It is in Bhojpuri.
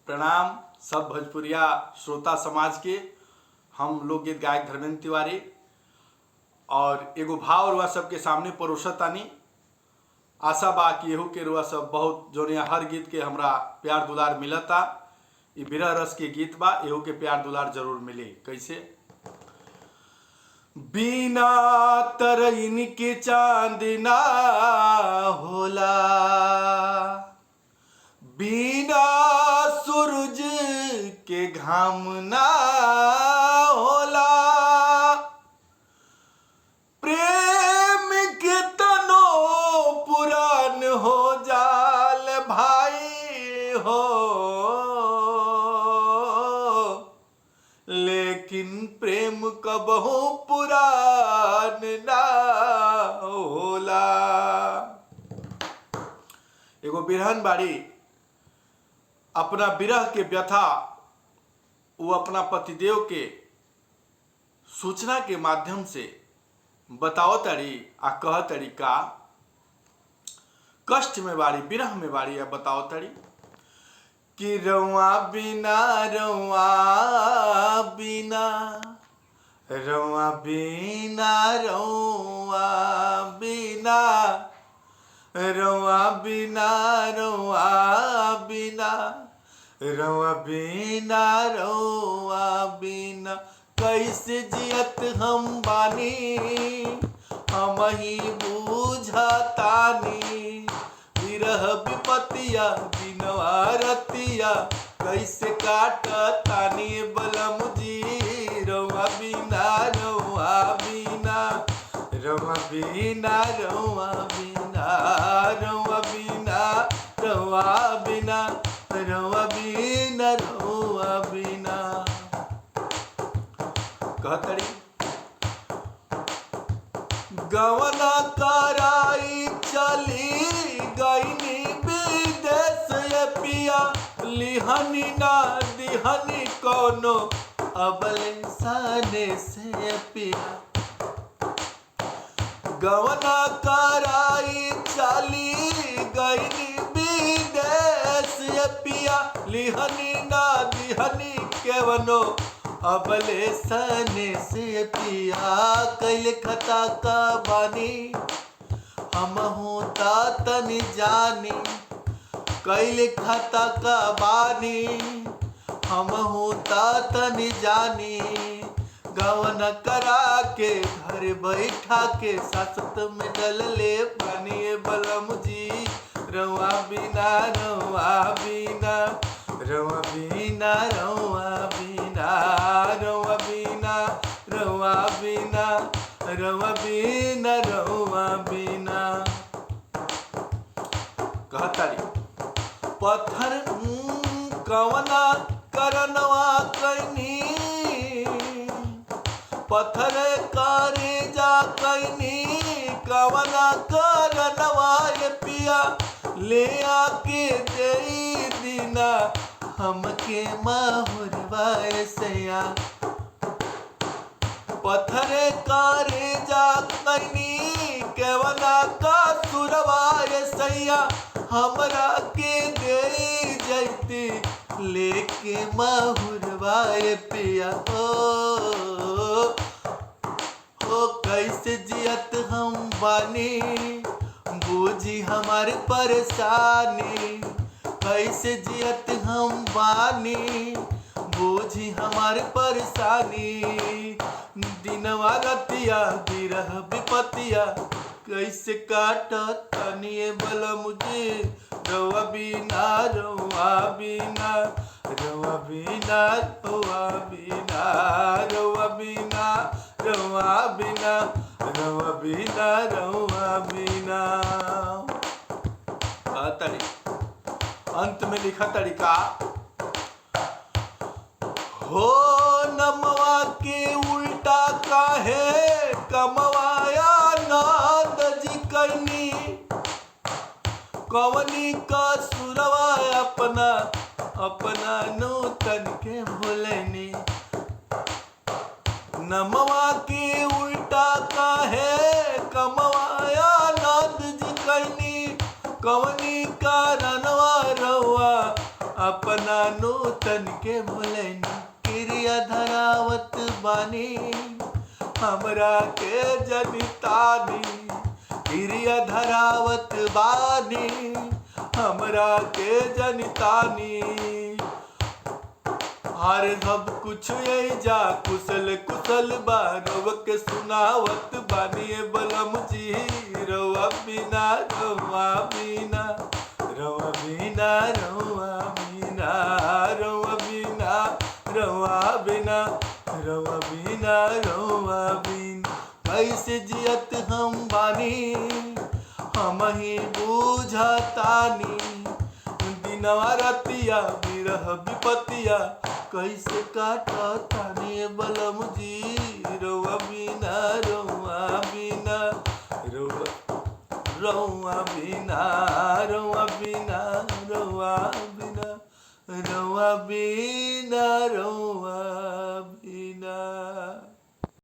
प्रणाम सब भोजपुरिया श्रोता समाज के। हम लोकगीत गायक धर्मेंद्र तिवारी और एगो भाव रुआ सबके सामने परोसतानी। आशा बा कि एहू के रुआ सब बहुत जोनिया हर गीत के हमरा प्यार दुलार मिलता। ये विरह रस के गीत बा, एहू के प्यार दुलार जरूर मिली। कैसे? बिना तरइन के चांद ना होला, बिना सूरज के घाम ना होला, प्रेम के तनो पुरान हो जाल भाई हो, लेकिन प्रेम कबहू पुरान ना होला। एगो बिरहन बाड़ी अपना विरह के व्यथा वो अपना पतिदेव के सूचना के माध्यम से बताओ तड़ी आ कह तड़ी का कष्ट में बाड़ी, विरह में बाड़ी। अब बताओ तड़ी कि रवा बिना रवा बिना रवा बिना रवा बिना रवा बिना रवा बिना रवा बिना रवा बिना कैसे जियत हम बानी, हम ही बूझतानी। विरह विपतिया बिनवा रतिया कैसे काटतानी बलम जी। रवा बिना रवा बिना रवा बिना रवा बिना रवा बिना रवा बिना रवा बिना रवा बिना। कहतड़ी गवना कराई चली गईनी विदेश पिया, लिहनी ना दिहनी कोनो अबले साने से पिया। गवना कराई चली गईनी विदेश पिया, लिहनी ना दिहनी केवनो अबले सने से पिया। कैले खता का बानी हम होता तनी जानी, कैले खता का बानी हम होता तनी जानी। गवन करा के घर बैठा के सासत में डल ले पानी बलम जी। रवा बिना रवा बिना रवा बिना रवा बिना रवा बिना रवा बिना रवा बिना रवा बिना। कहतारी पत्थर कवना करनवा कैनी, पत्थर करे जा कैनी कवना करनवा पिया। ले आके दे दीना हमके माहुरवा सैया। पत्थर करे जा कैनी कवना का सुरवा सैया। हमरा के दे जैती लेके माहुरवा पिया। ओ कैसे जियत हम बानी, बूझी हमार परेशानी। कैसे जियत हम बानी, बूझी हमार परेशानी। दिनवा रतिया विरह विपतिया कैसे काटत तनिए बलम जी। रवा बिना रवा बिना रवा बिना रवा बिना रवा बिना रवा बिना रवा बिना रवा बिना। तड़ी अंत में लिखा तरीका हो नमवा के उल्टा काहे कमवाया नाद जी कैनी। कवनी का सुरवा अपना अपना नूतन के भूलनी। नमवा के उल्टा काहे कमवाया नाद जी कैनी। कवनी का रनवा रवा अपना नूतन के भुलैनी क्रिया धरावत बानी हमरा के जनितानी क्रिया धरावत बानी हमरा के जनितानी हर सब कुछ यही जा कुशल कुशल बा रउआ के सुनावत बानी बलम जी रउआ बिना रउआ बिना रउआ बिना रउआ बिना रउआ बिना रउआ बिना रउआ बिना रउआ बिना कैसे जियत हम बानी हम ही बूझतानी दिनवा रतिया बिरह विपतिया कैसे काटतानी बलम जी रउआ बिना रउआ बिना रउआ बिना रउआ बिना रउआ बिना रउआ बिना रउआ